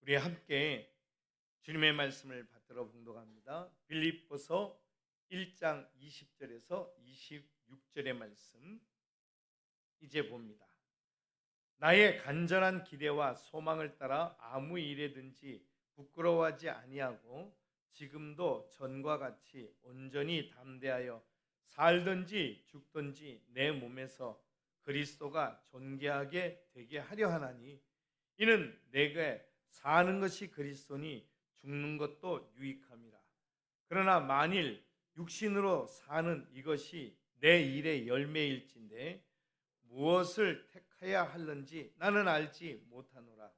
우리 함께 주님의 말씀을 받들어 봉독합니다. 빌립보서 1장 20절에서 26절의 말씀 이제 봅니다. 나의 간절한 기대와 소망을 따라 아무 일에든지 부끄러워하지 아니하고 지금도 전과 같이 온전히 담대하여 살든지 죽든지 내 몸에서 그리스도가 존귀하게 되게 하려 하나니 이는 내게 사는 것이 그리스도니 죽는 것도 유익함이라. 그러나 만일 육신으로 사는 이것이 내 일의 열매일진데 무엇을 택하야 할는지 나는 알지 못하노라.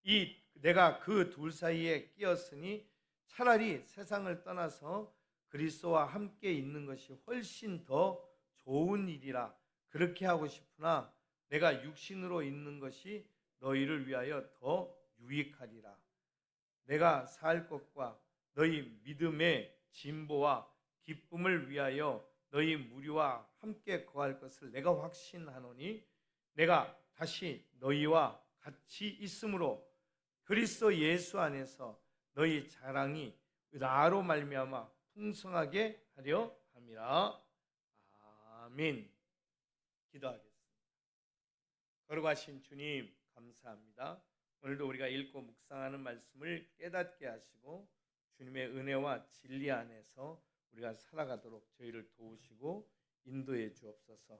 이 내가 그 둘 사이에 끼었으니 차라리 세상을 떠나서 그리스도와 함께 있는 것이 훨씬 더 좋은 일이라 그렇게 하고 싶으나 내가 육신으로 있는 것이 너희를 위하여 더 유익하리라. 내가 살 것과 너희 믿음의 진보와 기쁨을 위하여 너희 무리와 함께 거할 것을 내가 확신하노니 내가 다시 너희와 같이 있으므로 그리스도 예수 안에서 너희 자랑이 나로 말미암아 풍성하게 하려 함이라. 아멘. 기도하겠습니다. 거룩하신 주님 감사합니다. 오늘도 우리가 읽고 묵상하는 말씀을 깨닫게 하시고 주님의 은혜와 진리 안에서 우리가 살아가도록 저희를 도우시고 인도해 주옵소서.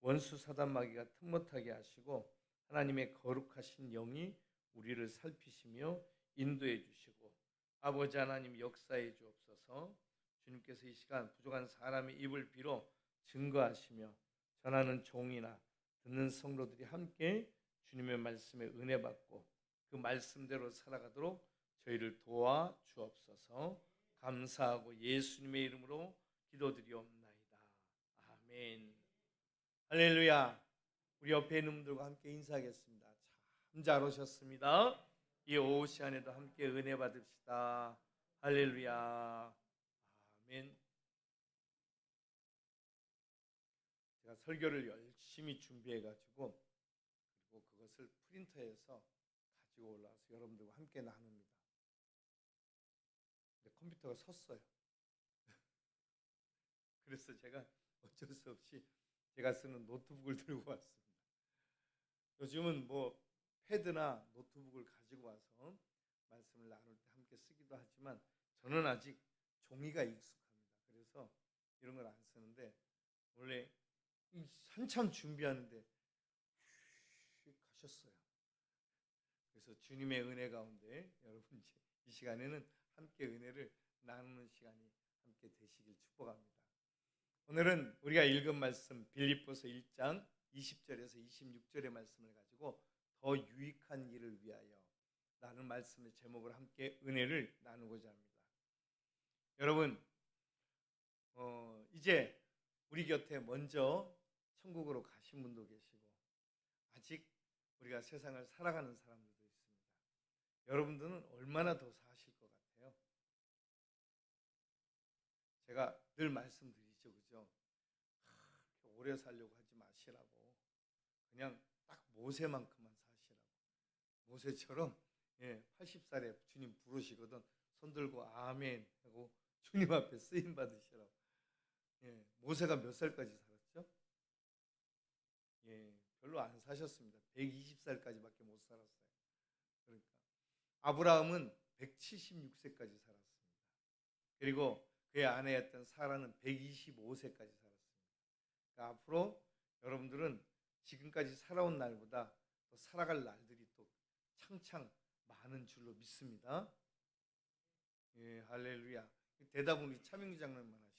원수 사단 마귀가 틈 못하게 하시고 하나님의 거룩하신 영이 우리를 살피시며 인도해 주시고 아버지 하나님 역사해 주옵소서. 주님께서 이 시간 부족한 사람의 입을 빌어 증거하시며 전하는 종이나 듣는 성도들이 함께 주님의 말씀에 은혜 받고 그 말씀대로 살아가도록 저희를 도와 주옵소서. 감사하고 예수님의 이름으로 기도드리옵나이다. 아멘. 할렐루야. 우리 옆에 있는 분들과 함께 인사하겠습니다. 참 잘 오셨습니다. 이 오후 시간에도 함께 은혜 받읍시다. 할렐루야. 아멘. 제가 설교를 열심히 준비해가지고 그리고 그것을 프린터해서 가지고 올라와서 여러분들과 함께 나눕니다. 근데 컴퓨터가 섰어요. 그래서 제가 어쩔 수 없이 제가 쓰는 노트북을 들고 왔습니다. 요즘은 뭐 패드나 노트북을 가지고 와서 말씀을 나눌 때 함께 쓰기도 하지만 저는 아직 종이가 익숙합니다. 그래서 이런 걸 안 쓰는데 원래 한참 준비하는데 가셨어요. 그래서 주님의 은혜 가운데 여러분 이 시간에는 함께 은혜를 나누는 시간이 함께 되시길 축복합니다. 오늘은 우리가 읽은 말씀 빌립보서 1장 20절에서 26절의 말씀을 가지고 더 유익한 일을 위하여 라는 말씀의 제목을 함께 은혜를 나누고자 합니다. 여러분 이제 우리 곁에 먼저 천국으로 가신 분도 계시고 아직 우리가 세상을 살아가는 사람들도 있습니다. 여러분들은 얼마나 더 사실 것 같아요? 제가 늘 말씀드리죠, 그죠? 오래 살려고 하지 마시라고. 그냥 딱 모세만큼만 사시라고. 모세처럼 80살에 주님 부르시거든 손 들고 아멘 하고 주님 앞에 쓰임 받으시라고. 모세가 몇 살까지 살았죠? 별로 안 사셨습니다. 120살까지밖에 못 살았어요. 그러니까 아브라함은 176세까지 살았습니다. 그리고 그의 아내였던 사라는 125세까지 살았습니다. 그러니까 앞으로 여러분들은 지금까지 살아온 날보다 더 살아갈 날들이 또 창창 많은 줄로 믿습니다. 할렐루야. 대답은 우리 차명기 장로님만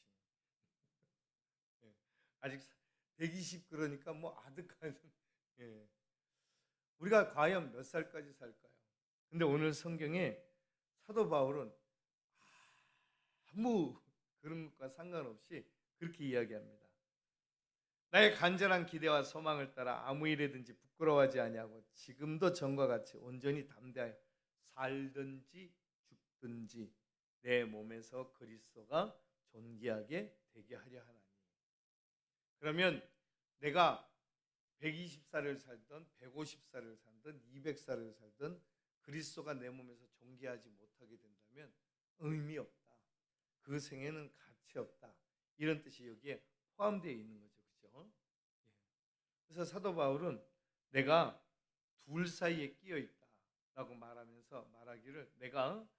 하시네요. 아직 120 그러니까 뭐 아득한 우리가 과연 몇 살까지 살까요? 근데 오늘 성경에 사도 바울은 아무 그런 것과 상관없이 그렇게 이야기합니다. 나의 간절한 기대와 소망을 따라 아무 일에든지 부끄러워하지 아니하고 지금도 전과 같이 온전히 담대하여 살든지 죽든지 내 몸에서 그리스도가 존귀하게 되게 하려 하나니. 그러면 내가 120살을 살든 150살을 살든 200살을 살든 그리스도가 내 몸에서 존귀하지 못하게 된다면 의미 없다. 그 생애는 가치 없다. 이런 뜻이 여기에 포함되어 있는 거죠. 그죠? 예. 그래서 사도 바울은 내가 둘 사이에 끼어 있다라고 말하면서 말하기를 내가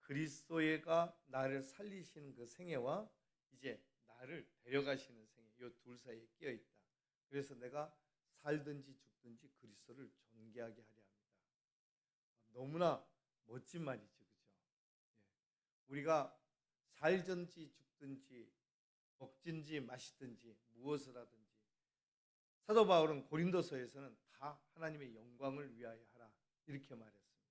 그리스도가 나를 살리시는 그 생애와 이제 나를 데려가시는 생애 이 둘 사이에 끼어 있다. 그래서 내가 살든지 죽든지 그리스도를 존귀하게 하려 합니다. 너무나 멋진 말이죠. 그죠? 예. 우리가 살든지 죽든지 먹든지 마시든지 무엇을 하든지 사도 바울은 고린도서에서는 다 하나님의 영광을 위하여 하라 이렇게 말했습니다.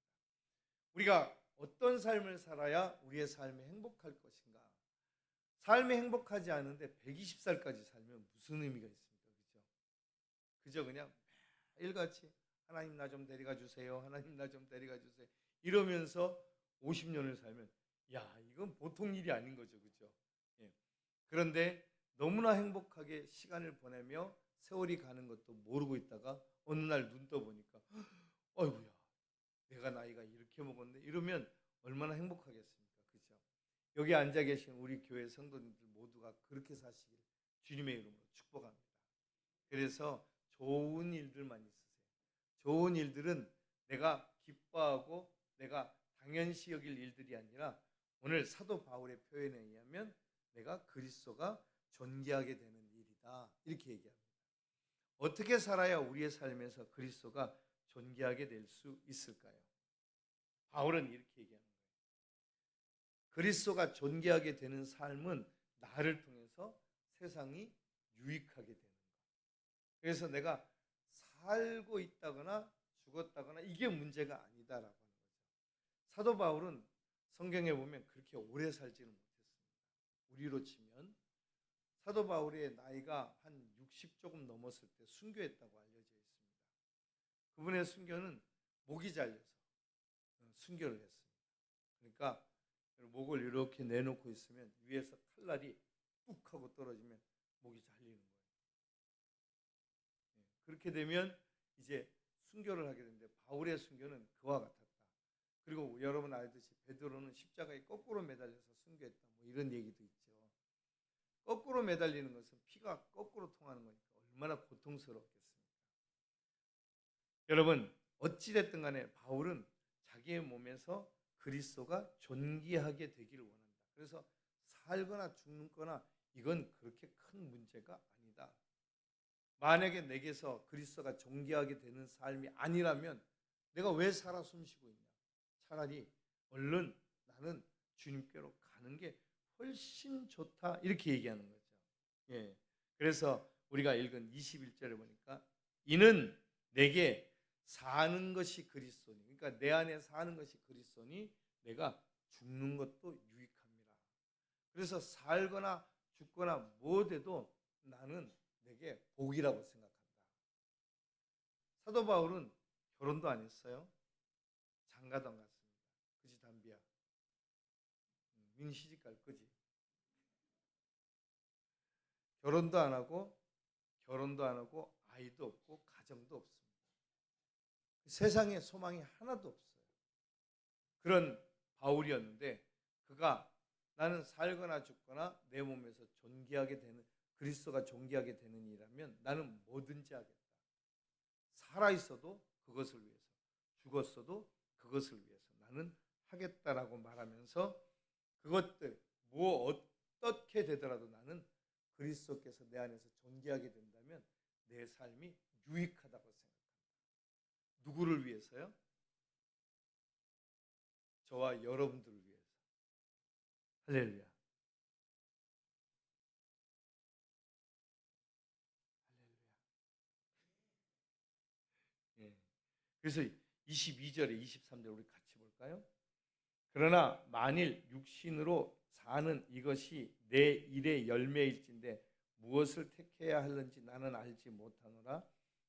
우리가 어떤 삶을 살아야 우리의 삶이 행복할 것인가? 삶이 행복하지 않은데 120살까지 살면 무슨 의미가 있습니까? 그죠? 그저 그냥 매일같이 하나님 나 좀 데려가 주세요. 하나님 나 좀 데려가 주세요. 이러면서 50년을 살면 야, 이건 보통 일이 아닌 거죠. 그죠? 예. 그런데 너무나 행복하게 시간을 보내며 세월이 가는 것도 모르고 있다가 어느 날 눈 떠보니까 어이구야 내가 나이가 이렇게 먹었네 이러면 얼마나 행복하겠습니까? 그죠? 여기 앉아 계신 우리 교회 성도님들 모두가 그렇게 사시길 주님의 이름으로 축복합니다. 그래서 좋은 일들만 있으세요. 좋은 일들은 내가 기뻐하고 내가 당연시 여길 일들이 아니라 오늘 사도 바울의 표현에 의하면 내가 그리스도가 존귀하게 되는 일이다 이렇게 얘기합니다. 어떻게 살아야 우리의 삶에서 그리스도가 존귀하게 될 수 있을까요? 바울은 이렇게 얘기하는 거예요. 그리스도가 존귀하게 되는 삶은 나를 통해서 세상이 유익하게 되는 것. 그래서 내가 살고 있다거나 죽었다거나 이게 문제가 아니다라고 하는 거죠. 사도 바울은 성경에 보면 그렇게 오래 살지는 못했습니다. 우리로 치면 사도 바울의 나이가 한 60 조금 넘었을 때 순교했다고 알려져 있습니다. 그분의 순교는 목이 잘려서 순교를 했습니다. 그러니까 목을 이렇게 내놓고 있으면 위에서 칼날이 뚝 하고 떨어지면 목이 잘리는 거예요. 그렇게 되면 이제 순교를 하게 되는데 바울의 순교는 그와 같았다. 그리고 여러분 알듯이 베드로는 십자가에 거꾸로 매달려서 순교했다. 뭐 이런 얘기도 있죠. 거꾸로 매달리는 것은 피가 거꾸로 통하는 거니까 얼마나 고통스럽겠습니까? 여러분 어찌됐든 간에 바울은 자기의 몸에서 그리스도가 존귀하게 되기를 원한다. 그래서 살거나 죽거나 이건 그렇게 큰 문제가 아니다. 만약에 내게서 그리스도가 존귀하게 되는 삶이 아니라면 내가 왜 살아 숨쉬고 있냐? 차라리 얼른 나는 주님께로 가는 게 훨씬 좋다 이렇게 얘기하는 거죠. 예. 그래서 우리가 읽은 21절에 보니까 이는 내게 사는 것이 그리스도니 그러니까 내 안에 사는 것이 그리스도니 내가 죽는 것도 유익합니다. 그래서 살거나 죽거나 뭐돼도 나는 내게 복이라고 생각한다. 사도 바울은 결혼도 안 했어요. 장가도 안 갔습니다. 그지 담비야. 민 시집갈 거지. 결혼도 안 하고 아이도 없고 가정도 없습니다. 세상에 소망이 하나도 없어요. 그런 바울이었는데 그가 나는 살거나 죽거나 내 몸에서 존귀하게 되는 그리스도가 존귀하게 되는 일이라면 나는 뭐든지 하겠다. 살아있어도 그것을 위해서 죽었어도 그것을 위해서 나는 하겠다라고 말하면서 그것들 뭐 어떻게 되더라도 나는 그리스도께서 내 안에서 존귀하게 된다면 내 삶이 유익하다고 생각합니다. 누구를 위해서요? 저와 여러분들을 위해서. 할렐루야. 예. 그래서 22절에 23절 우리 같이 볼까요? 그러나 만일 육신으로 사는 이것이 내 일의 열매일진데 무엇을 택해야 하는지 나는 알지 못하노라.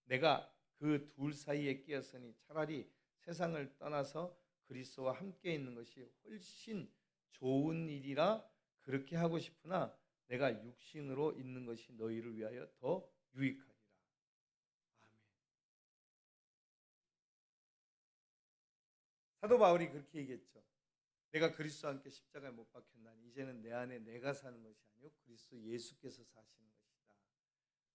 내가 그 둘 사이에 끼었으니 차라리 세상을 떠나서 그리스도와 함께 있는 것이 훨씬 좋은 일이라 그렇게 하고 싶으나 내가 육신으로 있는 것이 너희를 위하여 더 유익하리라. 아멘. 사도 바울이 그렇게 얘기했죠. 내가 그리스도와 함께 십자가에 못 박혔나니 이제는 내 안에 내가 사는 것이 아니요 그리스도 예수께서 사시는 것이다.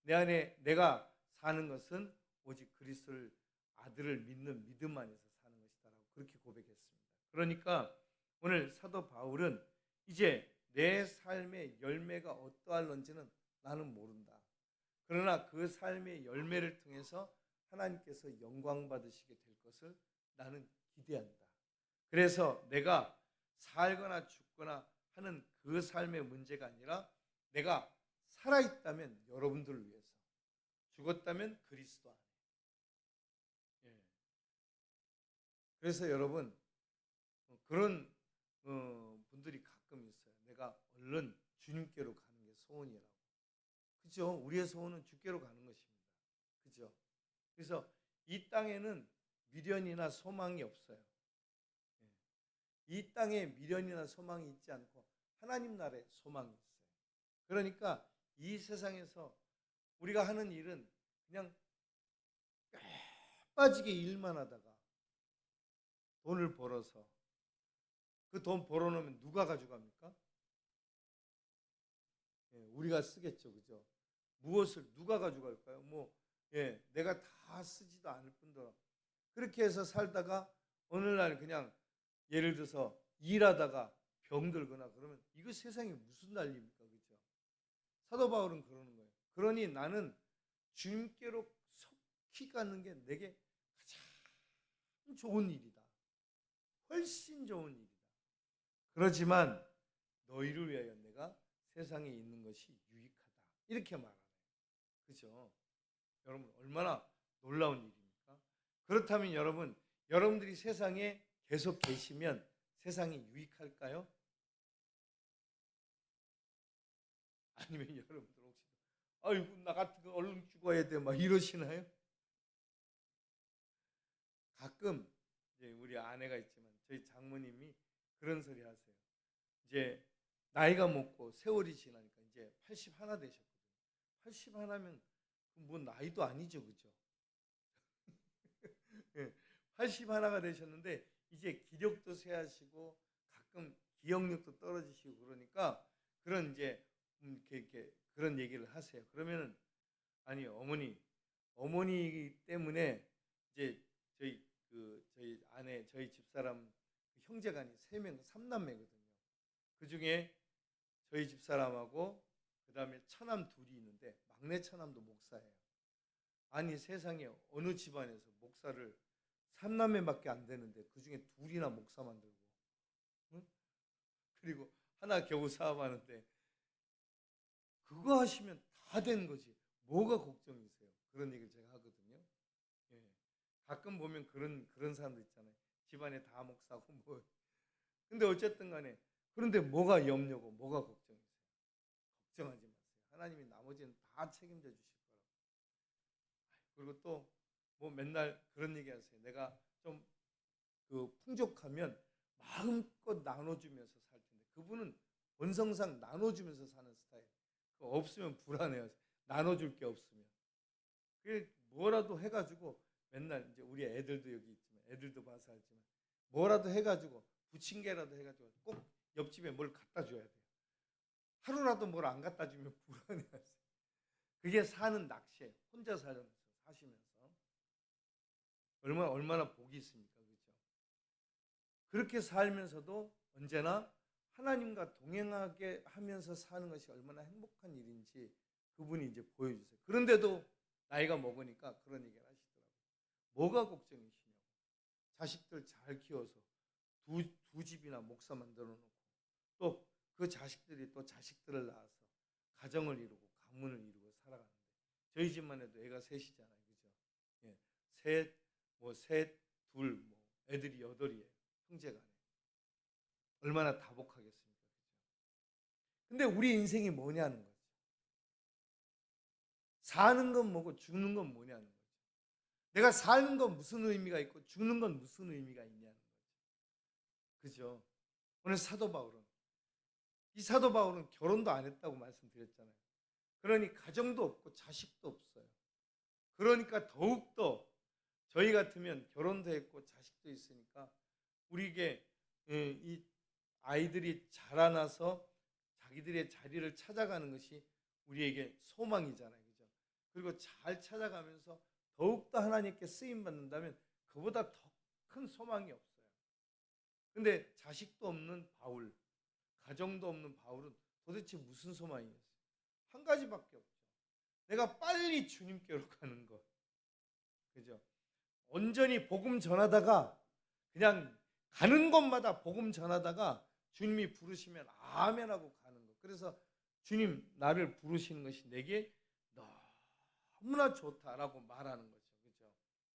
내 안에 내가 사는 것은 오직 그리스도를 아들을 믿는 믿음 안에서 사는 것이다라고 그렇게 고백했습니다. 그러니까 오늘 사도 바울은 이제 내 삶의 열매가 어떠할런지는 나는 모른다. 그러나 그 삶의 열매를 통해서 하나님께서 영광 받으시게 될 것을 나는 기대한다. 그래서 내가 살거나 죽거나 하는 그 삶의 문제가 아니라 내가 살아있다면 여러분들을 위해서, 죽었다면 그리스도 안에. 예. 그래서 여러분 그런 분들이 가끔 있어요. 내가 얼른 주님께로 가는 게 소원이라고. 그죠? 우리의 소원은 주께로 가는 것입니다. 그죠? 그래서 이 땅에는 미련이나 소망이 없어요. 이 땅에 미련이나 소망이 있지 않고 하나님 나라에 소망이 있어요. 그러니까 이 세상에서 우리가 하는 일은 그냥 빠지게 일만 하다가 돈을 벌어서 그 돈 벌어놓으면 누가 가져갑니까? 우리가 쓰겠죠. 그죠? 무엇을 누가 가져갈까요? 내가 다 쓰지도 않을 뿐더러 그렇게 해서 살다가 어느 날 그냥 예를 들어서 일하다가 병들거나 그러면 이거 세상에 무슨 난리입니까? 그죠? 사도 바울은 그러는 거예요. 그러니 나는 주님께로 속히 가는 게 내게 가장 좋은 일이다. 훨씬 좋은 일이다. 그렇지만 너희를 위하여 내가 세상에 있는 것이 유익하다. 이렇게 말하네요. 그죠? 여러분 얼마나 놀라운 일입니까? 그렇다면 여러분들이 세상에 계속 계시면 세상이 유익할까요? 아니면 여러분들 혹시 아이고 나 같은 거 얼른 죽어야 돼 막 이러시나요? 가끔 이제 우리 아내가 있지만 저희 장모님이 그런 소리 하세요. 이제 나이가 먹고 세월이 지나니까 이제 81 되셨거든요. 81면 뭐 나이도 아니죠, 그죠? 81가 되셨는데 이제 기력도 쇠하시고 가끔 기억력도 떨어지시고 그러니까 그런 이제 이렇게 그런 얘기를 하세요. 그러면은 아니 어머니 때문에 이제 저희 아내 저희 집사람 형제간이 3명 3남매거든요. 그 중에 저희 집사람하고 그다음에 처남 둘이 있는데 막내 처남도 목사예요. 아니 세상에 어느 집안에서 목사를 3남매밖에 안 되는데 그 중에 둘이나 목사 만들고 응? 그리고 하나 겨우 사업하는데 그거 하시면 다 되는 거지 뭐가 걱정이세요? 그런 얘기를 제가 하거든요. 예. 가끔 보면 그런 사람도 있잖아요. 집안에 다 목사고 뭐 근데 어쨌든 간에 그런데 뭐가 염려고 뭐가 걱정이세요? 걱정하지 마세요. 하나님이 나머지는 다 책임져 주실 거라고. 그리고 또 뭐 맨날 그런 얘기 하세요. 내가 좀 풍족하면 마음껏 나눠주면서 살 텐데 그분은 본성상 나눠주면서 사는 스타일. 없으면 불안해요. 나눠줄 게 없으면. 그 뭐라도 해가지고 맨날 이제 우리 애들도 여기 있지만 애들도 봐서 알지만 뭐라도 해가지고 부침개라도 해가지고 꼭 옆집에 뭘 갖다 줘야 돼요. 하루라도 뭘 안 갖다 주면 불안해하세요. 그게 사는 낚시예요. 혼자 사시면서 얼마나 복이 있습니까, 그렇죠? 그렇게 살면서도 언제나 하나님과 동행하게 하면서 사는 것이 얼마나 행복한 일인지 그분이 이제 보여주세요. 그런데도 나이가 먹으니까 그런 얘기를 하시더라고요. 뭐가 걱정이시냐고. 자식들 잘 키워서 두 집이나 목사 만들어 놓고 또 그 자식들이 또 자식들을 낳아서 가정을 이루고 가문을 이루고 살아가는데 저희 집만 해도 애가 셋이잖아요, 그죠? 예, 셋, 둘, 애들이 8이에요, 형제간에. 얼마나 다복하겠습니까, 그죠? 근데 우리 인생이 뭐냐는 거죠. 사는 건 뭐고 죽는 건 뭐냐는 거죠. 내가 사는 건 무슨 의미가 있고 죽는 건 무슨 의미가 있냐는 거죠. 그죠? 오늘 이 사도 바울은 결혼도 안 했다고 말씀드렸잖아요. 그러니 가정도 없고 자식도 없어요. 그러니까 더욱더 저희 같으면 결혼도 했고 자식도 있으니까 우리에게 이 아이들이 자라나서 자기들의 자리를 찾아가는 것이 우리에게 소망이잖아요. 그죠? 그리고 잘 찾아가면서 더욱더 하나님께 쓰임 받는다면 그보다 더 큰 소망이 없어요. 근데 자식도 없는 바울, 가정도 없는 바울은 도대체 무슨 소망이었어요? 한 가지밖에 없죠. 내가 빨리 주님께로 가는 것. 그죠? 온전히 복음 전하다가 그냥 가는 곳마다 복음 전하다가 주님이 부르시면 아멘 하고 가는 것. 그래서 주님 나를 부르시는 것이 내게 너무나 좋다라고 말하는 거죠. 그죠?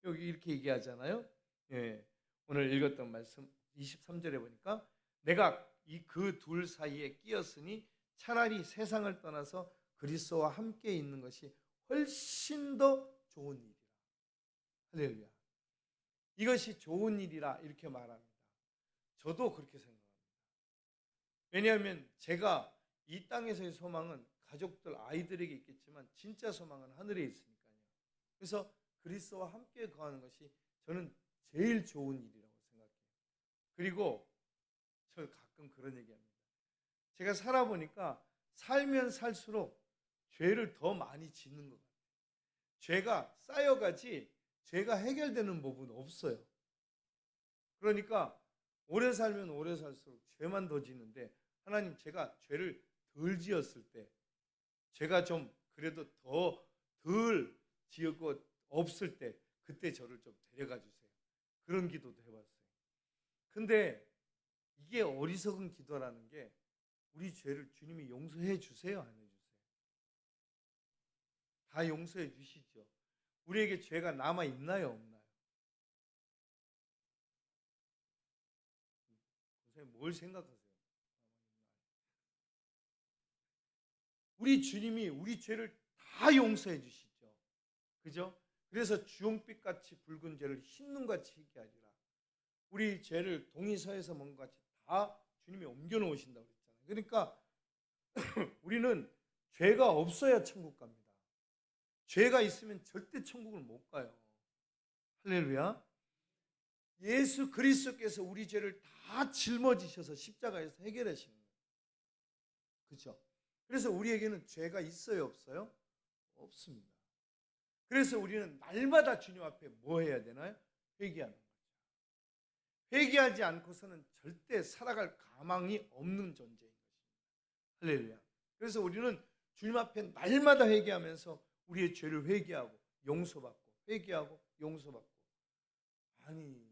여기 이렇게 얘기하잖아요. 예. 오늘 읽었던 말씀 23절에 보니까 내가 이 그 둘 사이에 끼었으니 차라리 세상을 떠나서 그리스도와 함께 있는 것이 훨씬 더 좋은 일이라. 할렐루야. 이것이 좋은 일이라 이렇게 말합니다. 저도 그렇게 생각합니다. 왜냐하면 제가 이 땅에서의 소망은 가족들, 아이들에게 있겠지만 진짜 소망은 하늘에 있으니까요. 그래서 그리스도와 함께 거하는 것이 저는 제일 좋은 일이라고 생각해요. 그리고 저 가끔 그런 얘기합니다. 제가 살아보니까 살면 살수록 죄를 더 많이 짓는 것 같아요. 죄가 쌓여가지 죄가 해결되는 법은 없어요. 그러니까 오래 살면 오래 살수록 죄만 더 짓는데 하나님 제가 죄를 덜 지었을 때 죄가 좀 그래도 더 덜 지었고 없을 때 그때 저를 좀 데려가 주세요. 그런 기도도 해봤어요. 근데 이게 어리석은 기도라는 게 우리 죄를 주님이 용서해 주세요, 안 해주세요? 다 용서해 주시죠. 우리에게 죄가 남아 있나요, 없나요? 선생님 뭘 생각하세요? 우리 주님이 우리 죄를 다 용서해 주시죠. 그죠? 그래서 주홍빛같이 붉은 죄를 흰눈같이 희게 하리라. 우리 죄를 동이서에서 먼 것 같이 다 주님이 옮겨 놓으신다고 그랬잖아요. 그러니까 우리는 죄가 없어야 천국 갑니다. 죄가 있으면 절대 천국을 못 가요. 할렐루야. 예수 그리스도께서 우리 죄를 다 짊어지셔서 십자가에서 해결하시는 거예요. 그렇죠? 그래서 우리에게는 죄가 있어요, 없어요? 없습니다. 그래서 우리는 날마다 주님 앞에 뭐 해야 되나요? 회개하는 거죠. 회개하지 않고서는 절대 살아갈 가망이 없는 존재인 것입니다. 할렐루야. 그래서 우리는 주님 앞에 날마다 회개하면서 우리의 죄를 회개하고 용서받고 회개하고 용서받고. 아니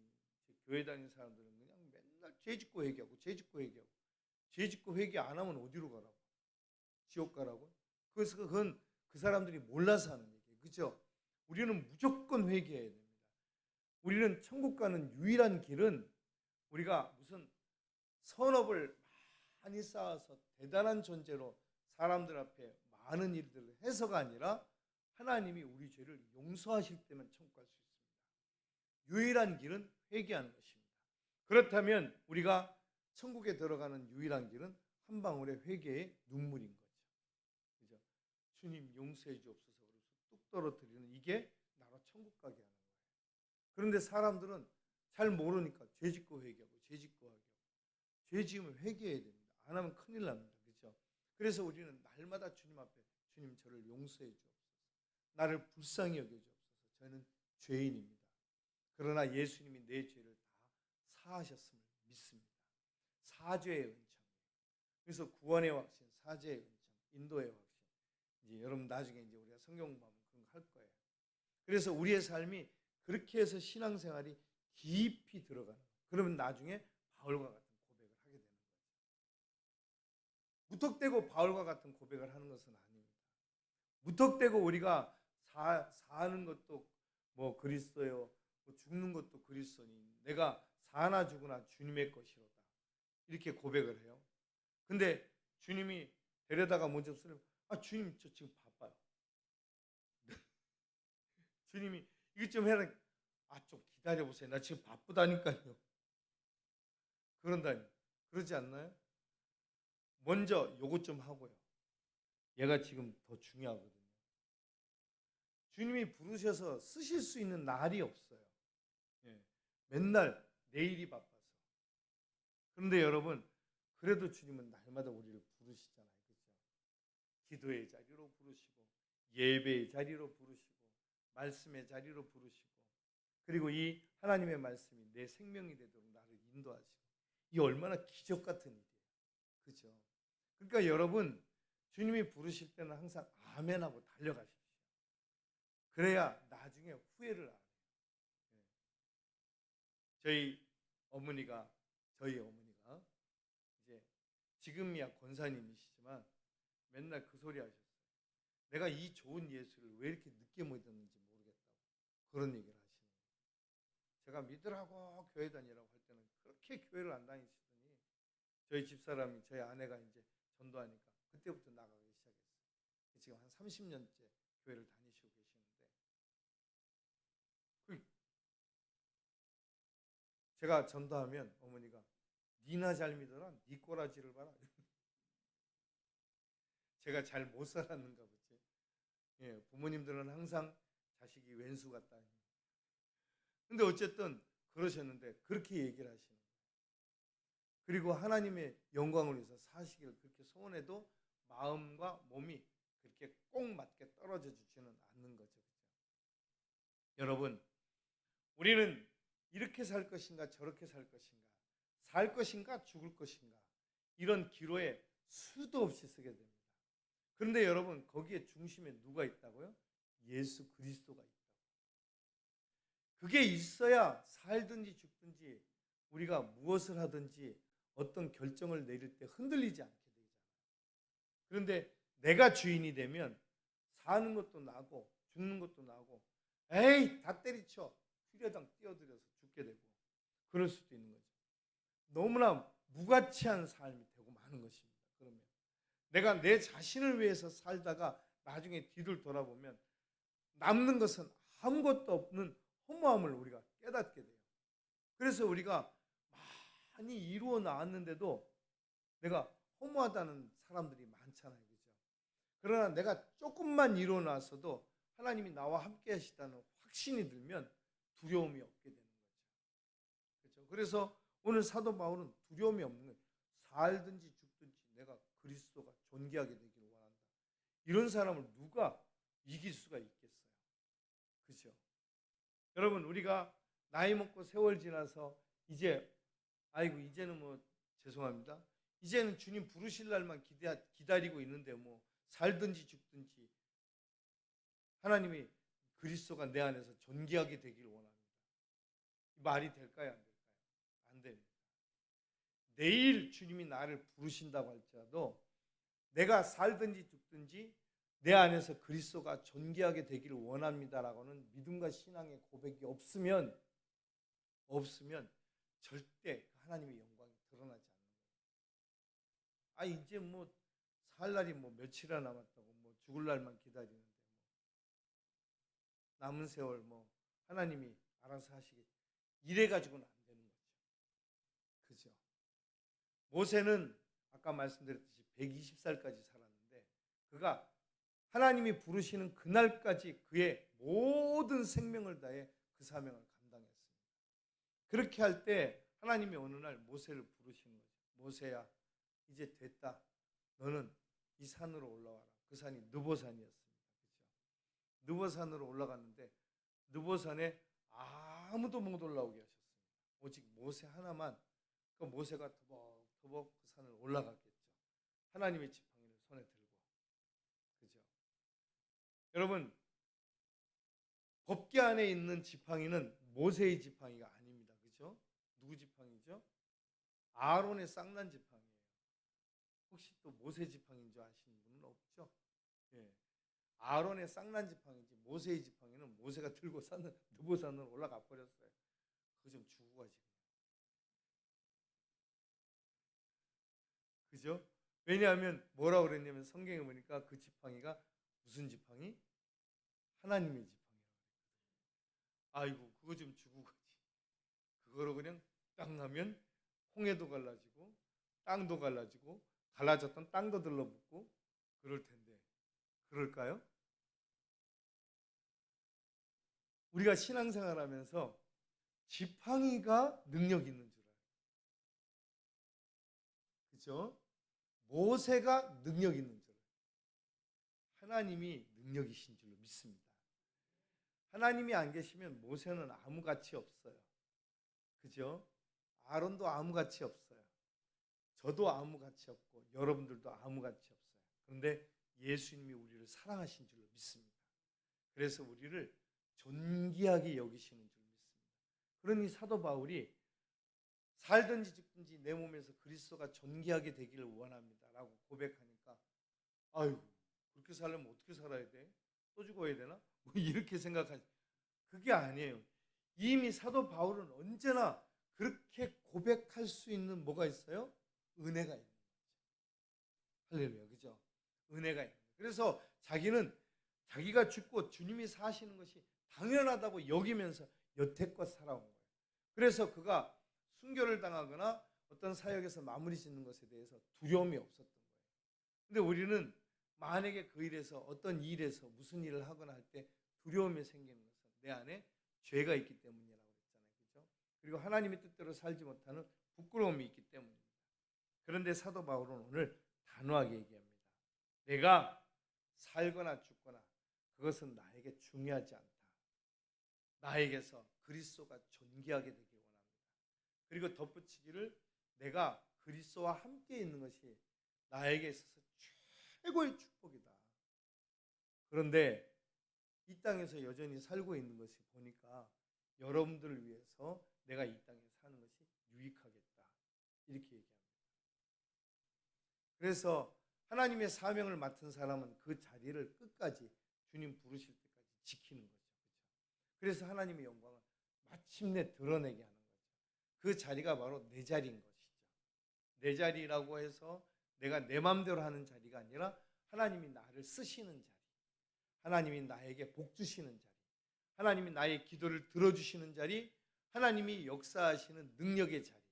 교회 다니는 사람들은 그냥 맨날 죄 짓고 회개하고 죄 짓고 회개하고 죄 짓고 회개 안 하면 어디로 가라고? 지옥 가라고? 그래서 그건 그 사람들이 몰라서 하는 얘기예요. 그렇죠? 우리는 무조건 회개해야 됩니다. 우리는 천국 가는 유일한 길은 우리가 무슨 선업을 많이 쌓아서 대단한 존재로 사람들 앞에 많은 일들을 해서가 아니라 하나님이 우리 죄를 용서하실 때만 천국 갈 수 있습니다. 유일한 길은 회개하는 것입니다. 그렇다면 우리가 천국에 들어가는 유일한 길은 한 방울의 회개의 눈물인 거죠. 그죠? 주님 용서해 주옵소서 그래서 뚝 떨어뜨리는 이게 나로 천국 가게 하는 거예요. 그런데 사람들은 잘 모르니까 죄 짓고 회개하고 죄 짓고 하고 죄 지으면 회개해야 됩니다. 안 하면 큰일 납니다. 그렇죠? 그래서 우리는 날마다 주님 앞에 주님 저를 용서해 주옵소서. 나를 불쌍히 여겨 주옵소서. 저는 죄인입니다. 그러나 예수님이 내 죄를 다 사하셨음을 믿습니다. 사죄의 은총. 그래서 구원의 확신, 사죄의 은총, 인도의 확신. 이제 여러분 나중에 이제 우리가 성경 공부하면 그런 거 할 거예요. 그래서 우리의 삶이 그렇게 해서 신앙생활이 깊이 들어가는 거예요. 그러면 나중에 바울과 같은 고백을 하게 되는 거예요. 무턱대고 바울과 같은 고백을 하는 것은 아닙니다. 무턱대고 우리가 사는 것도 뭐 그리스도요, 뭐 죽는 것도 그리스도니 내가 사나 죽으나 주님의 것이로다 이렇게 고백을 해요. 근데 주님이 데려다가 먼저 쓰면 주님 저 지금 바빠요. 주님이 이것 좀 해라. 좀 기다려보세요. 나 지금 바쁘다니까요. 그런다니 그러지 않나요? 먼저 요것 좀 하고요. 얘가 지금 더 중요하거든요. 주님이 부르셔서 쓰실 수 있는 날이 없어요. 예. 맨날 내일이 바빠서 그런데 여러분, 그래도 주님은 날마다 우리를 부르시잖아요. 그렇죠? 기도의 자리로 부르시고, 예배의 자리로 부르시고, 말씀의 자리로 부르시고, 그리고 이 하나님의 말씀이 내 생명이 되도록 나를 인도하시고, 이 얼마나 기적 같은 일이에요. 그렇죠? 그러니까 여러분, 주님이 부르실 때는 항상 아멘하고 달려가십시오. 그래야 나중에 후회를 안 해요. 저희 어머니가 이제 지금이야 권사님이시지만 맨날 그 소리 하셨어요. 내가 이 좋은 예수를 왜 이렇게 늦게 못 듣는지 모르겠다고 그런 얘기를 하시는 거예요. 제가 믿으라고 교회 다니라고 할 때는 그렇게 교회를 안 다니시더니 저희 집사람이 저희 아내가 이제 전도하니까 그때부터 나가기 시작했어요. 지금 한 30년째 교회를 다니시고 계시는데 제가 전도하면 어머니가 니나 잘 믿어라. 니 꼬라지를 봐라. 제가 잘 못 살았는가 보지. 예, 부모님들은 항상 자식이 왼수 같다. 근데 어쨌든 그러셨는데 그렇게 얘기를 하시는 거예요. 그리고 하나님의 영광을 위해서 사시기를 그렇게 소원해도 마음과 몸이 그렇게 꼭 맞게 떨어져 주지는 않는 거죠. 여러분, 우리는 이렇게 살 것인가 저렇게 살 것인가 죽을 것인가 이런 기로에 수도 없이 쓰게 됩니다. 그런데 여러분, 거기에 중심에 누가 있다고요? 예수 그리스도가 있다고. 그게 있어야 살든지 죽든지 우리가 무엇을 하든지 어떤 결정을 내릴 때 흔들리지 않게 되잖아요. 그런데 내가 주인이 되면 사는 것도 나고 죽는 것도 나고 에이 다 때리쳐 휴려당 뛰어들여서 죽게 되고 그럴 수도 있는 거죠. 너무나 무가치한 삶이 되고 마는 것입니다. 그러면 내가 내 자신을 위해서 살다가 나중에 뒤를 돌아보면 남는 것은 아무것도 없는 허무함을 우리가 깨닫게 돼요. 그래서 우리가 많이 이루어 나왔는데도 내가 허무하다는 사람들이 많잖아요. 그죠? 그러나 내가 조금만 이루어 나왔어도 하나님이 나와 함께 하시다는 확신이 들면 두려움이 없게 되는 거죠. 그렇죠? 그래서 오늘 사도 바울은 두려움이 없는 거예요. 살든지 죽든지 내가 그리스도가 존귀하게 되기를 원한다. 이런 사람을 누가 이길 수가 있겠어요? 그렇죠? 여러분, 우리가 나이 먹고 세월 지나서 이제 아이고 이제는 뭐 죄송합니다. 이제는 주님 부르실 날만 기다리고 있는데 뭐 살든지 죽든지 하나님이 그리스도가 내 안에서 존귀하게 되기를 원합니다. 말이 될까요? 안 될까요? 안 됩니다. 내일 주님이 나를 부르신다고 할지라도 내가 살든지 죽든지 내 안에서 그리스도가 존귀하게 되기를 원합니다라고는 믿음과 신앙의 고백이 없으면 절대 하나님의 영광이 드러나지 않는 거예요. 아 이제 뭐 살 날이 뭐 며칠이나 남았다고 뭐 죽을 날만 기다리는데 뭐 남은 세월 뭐 하나님이 알아서 하시겠지. 이래 가지고는 안 되는 거죠. 그죠? 모세는 아까 말씀드렸듯이 120살까지 살았는데 그가 하나님이 부르시는 그날까지 그의 모든 생명을 다해 그 사명을 감당했습니다. 그렇게 할 때 하나님이 어느 날 모세를 부르시는 거죠. 모세야, 이제 됐다. 너는 이 산으로 올라와라. 그 산이 느보산이었습니다. 그렇죠? 느보산으로 올라갔는데 느보산에 아무도 못 올라오게 하셨습니다. 오직 모세 하나만. 그 모세가 터벅터벅 그 산을 올라갔겠죠. 하나님의 지팡이를 손에 들고. 그죠? 여러분, 법궤 안에 있는 지팡이는 모세의 지팡이가 아닙니다. 그죠? 누구 지팡이죠? 아론의 쌍난 지팡이에요. 혹시 또 모세 지팡이인 줄 아시는 분은 없죠? 예. 아론의 쌍난 지팡이지 모세의 지팡이는 모세가 들고 사는 느보산으로 올라가 버렸어요. 그거 좀 주고 가지. 그죠? 왜냐하면 뭐라고 그랬냐면 성경에 보니까 그 지팡이가 무슨 지팡이? 하나님의 지팡이라고 그랬거든요. 아이고 그거 좀 주고 가지. 그거로 그냥 딱 나면 홍해도 갈라지고 땅도 갈라지고 갈라졌던 땅도 들러붙고 그럴 텐데 그럴까요? 우리가 신앙생활하면서 지팡이가 능력 있는 줄 알아요. 그죠? 모세가 능력 있는 줄, 하나님이 능력이신 줄로 믿습니다. 하나님이 안 계시면 모세는 아무 가치 없어요. 그죠? 아론도 아무 가치 없어요. 저도 아무 가치 없고 여러분들도 아무 가치 없어요. 그런데 예수님이 우리를 사랑하신 줄로 믿습니다. 그래서 우리를 존귀하게 여기시는 줄 믿습니다. 그러니 사도 바울이 살든지 죽든지 내 몸에서 그리스도가 존귀하게 되기를 원합니다 라고 고백하니까, 아유, 그렇게 살려면 어떻게 살아야 돼? 또 죽어야 되나? 뭐 이렇게 생각하지. 그게 아니에요. 이미 사도 바울은 언제나 그렇게 고백할 수 있는 뭐가 있어요? 은혜가 있는 거죠. 할렐루야, 그죠? 은혜가 있는 거죠. 그래서 자기는 자기가 죽고 주님이 사시는 것이 당연하다고 여기면서 여태껏 살아온 거예요. 그래서 그가 순교를 당하거나 어떤 사역에서 마무리 짓는 것에 대해서 두려움이 없었던 거예요. 근데 우리는 만약에 그 일에서 어떤 일에서 무슨 일을 하거나 할 때 두려움이 생기는 것은 내 안에 죄가 있기 때문이라고 했잖아요. 그렇죠? 그리고 하나님의 뜻대로 살지 못하는 부끄러움이 있기 때문입니다. 그런데 사도 바울은 오늘 단호하게 얘기합니다. 내가 살거나 죽거나 그것은 나에게 중요하지 않다. 나에게서 그리스도가 존귀하게 되길 원합니다. 그리고 덧붙이기를, 내가 그리스도와 함께 있는 것이 나에게 있어서 최고의 축복이다. 그런데 이 땅에서 여전히 살고 있는 것이 보니까 여러분들을 위해서 내가 이 땅에 사는 것이 유익하겠다. 이렇게 얘기합니다. 그래서 하나님의 사명을 맡은 사람은 그 자리를 끝까지 주님 부르실 때까지 지키는 거죠. 그래서 하나님의 영광을 마침내 드러내게 하는 거죠. 그 자리가 바로 내 자리인 것이죠. 내 자리라고 해서 내가 내 마음대로 하는 자리가 아니라 하나님이 나를 쓰시는 자리, 하나님이 나에게 복 주시는 자리, 하나님이 나의 기도를 들어주시는 자리, 하나님이 역사하시는 능력의 자리,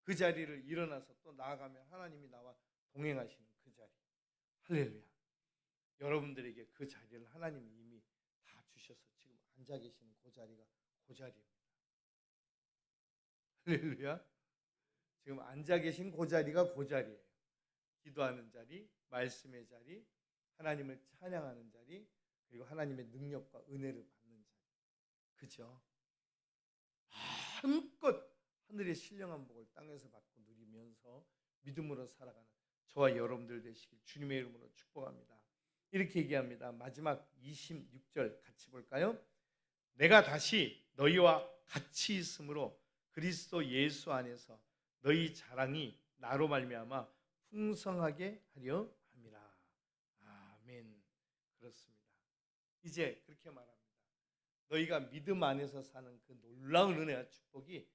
그 자리를 일어나서 또 나아가면 하나님이 나와 동행하시는 그 자리. 할렐루야. 여러분들에게 그 자리를 하나님이 이미 다 주셔서 지금 앉아 계시는 그 자리가 그 자리입니다. 할렐루야. 지금 앉아 계신 그 자리가 그 자리예요. 기도하는 자리, 말씀의 자리, 하나님을 찬양하는 자리, 그리고 하나님의 능력과 은혜를 받는 자리. 그죠? 마음껏 하늘의 신령한 복을 땅에서 받고 누리면서 믿음으로 살아가는 저와 여러분들 되시길 주님의 이름으로 축복합니다. 이렇게 얘기합니다. 마지막 26절 같이 볼까요? 내가 다시 너희와 같이 있으므로 그리스도 예수 안에서 너희 자랑이 나로 말미암아 풍성하게 하려 함이라. 아멘. 그렇습니다. 이제 그렇게 말합니다. 너희가 믿음 안에서 사는 그 놀라운 은혜와 축복이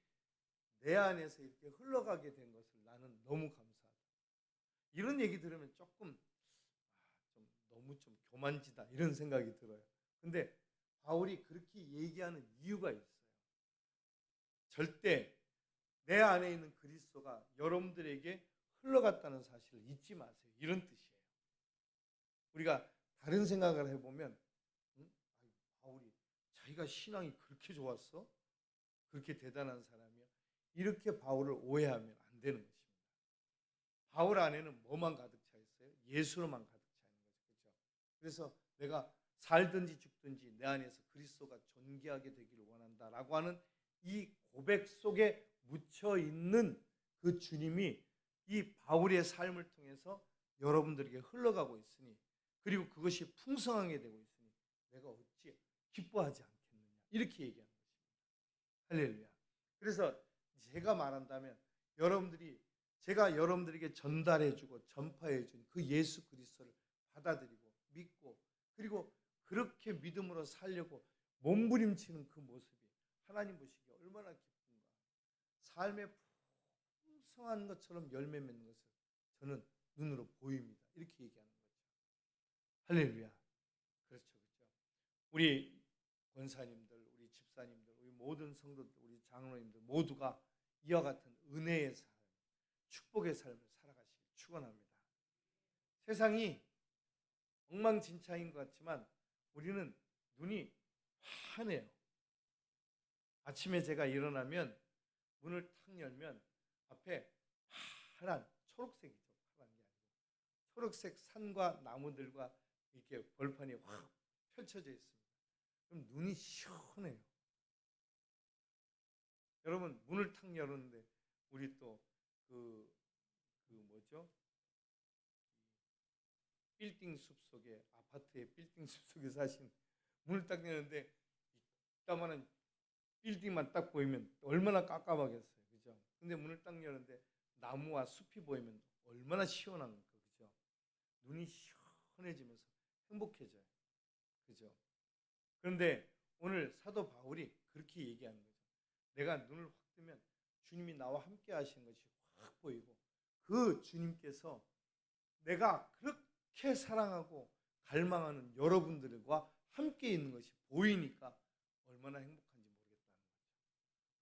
내 안에서 이렇게 흘러가게 된 것을 나는 너무 감사하다. 이런 얘기 들으면 조금 너무 좀 교만지다 이런 생각이 들어요. 근데 바울이 그렇게 얘기하는 이유가 있어요. 절대 내 안에 있는 그리스도가 여러분들에게 흘러갔다는 사실을 잊지 마세요. 이런 뜻이에요. 우리가 다른 생각을 해보면 바울이 자기가 신앙이 그렇게 좋았어? 그렇게 대단한 사람이야? 이렇게 바울을 오해하면 안 되는 것입니다. 바울 안에는 뭐만 가득 차 있어요? 예수로만 가득 차 있는 거죠. 그렇죠? 그래서 내가 살든지 죽든지 내 안에서 그리스도가 존귀하게 되기를 원한다라고 하는 이 고백 속에 묻혀 있는 그 주님이 이 바울의 삶을 통해서 여러분들에게 흘러가고 있으니, 그리고 그것이 풍성하게 되고 있으니 내가 어찌 기뻐하지 않겠느냐 이렇게 얘기하는 것입니다. 할렐루야. 그래서 제가 말한다면 제가 여러분들에게 전달해주고 전파해준 그 예수 그리스도를 받아들이고 믿고, 그리고 그렇게 믿음으로 살려고 몸부림치는 그 모습이 하나님 보시기에 얼마나 기쁜가. 삶에 풍성한 것처럼 열매 맺는 것을 저는 눈으로 보입니다. 이렇게 얘기하는 거죠. 할렐루야. 그렇죠, 그렇죠. 우리 권사님들, 우리 집사님들, 우리 모든 성도들, 우리 장로님들 모두가 이와 같은 은혜의 삶, 축복의 삶을 살아가시길 축원합니다. 세상이 엉망진창인 것 같지만 우리는 눈이 환해요. 아침에 제가 일어나면 문을 탁 열면 앞에 파란 초록색이죠. 파란 게 아니고 초록색 산과 나무들과 이렇게 벌판이 확 펼쳐져 있습니다. 그럼 눈이 시원해요. 여러분 문을 탁 열었는데 우리 또 뭐죠? 빌딩 숲속에 아파트의 빌딩 숲속에 사신 문을 딱 열는데 이따만한 빌딩만 딱 보이면 얼마나 깜깜하겠어요, 그죠? 근데 문을 딱 열는데 나무와 숲이 보이면 얼마나 시원한 거, 그죠? 눈이 시원해지면서 행복해져요, 그죠? 그런데 오늘 사도 바울이 그렇게 얘기하는 거죠. 내가 눈을 확 뜨면 주님이 나와 함께 하시는 것이 확 보이고 그 주님께서 내가 그렇게 사랑하고 갈망하는 여러분들과 함께 있는 것이 보이니까 얼마나 행복한지 모르겠다는 거죠.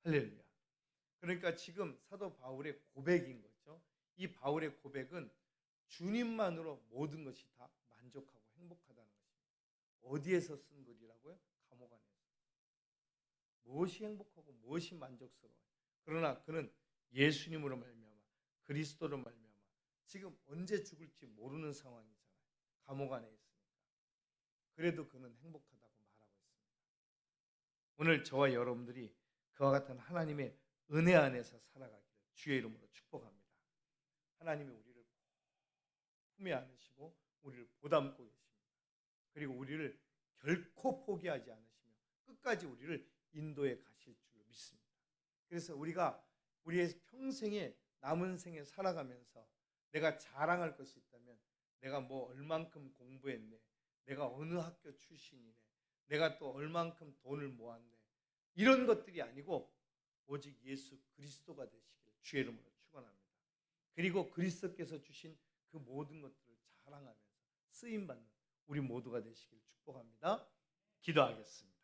할렐루야. 그러니까 지금 사도 바울의 고백인 거죠. 이 바울의 고백은 주님만으로 모든 것이 다 만족하고 행복하다는 것입니다. 어디에서 쓴 글이라고요? 감옥 안에서. 무엇이 행복하고 무엇이 만족스러워요? 그러나 그는 예수님으로 말미암아 그리스도로 말미암아 지금 언제 죽을지 모르는 상황이잖아요. 감옥 안에 있으니까. 그래도 그는 행복하다고 말하고 있습니다. 오늘 저와 여러분들이 그와 같은 하나님의 은혜 안에서 살아가기를 주의 이름으로 축복합니다. 하나님이 우리를 품에 안으시고 우리를 보담고 계십니다. 그리고 우리를 결코 포기하지 않으시며 끝까지 우리를 인도해 가실 줄로 믿습니다. 그래서 우리가 우리의 평생에 남은 생에 살아가면서 내가 자랑할 것이 있다면 내가 뭐 얼만큼 공부했네, 내가 어느 학교 출신이네, 내가 또 얼만큼 돈을 모았네, 이런 것들이 아니고 오직 예수 그리스도가 되시기를 주의 이름으로 축원합니다. 그리고 그리스도께서 주신 그 모든 것들을 자랑하면서 쓰임받는 우리 모두가 되시기를 축복합니다. 기도하겠습니다.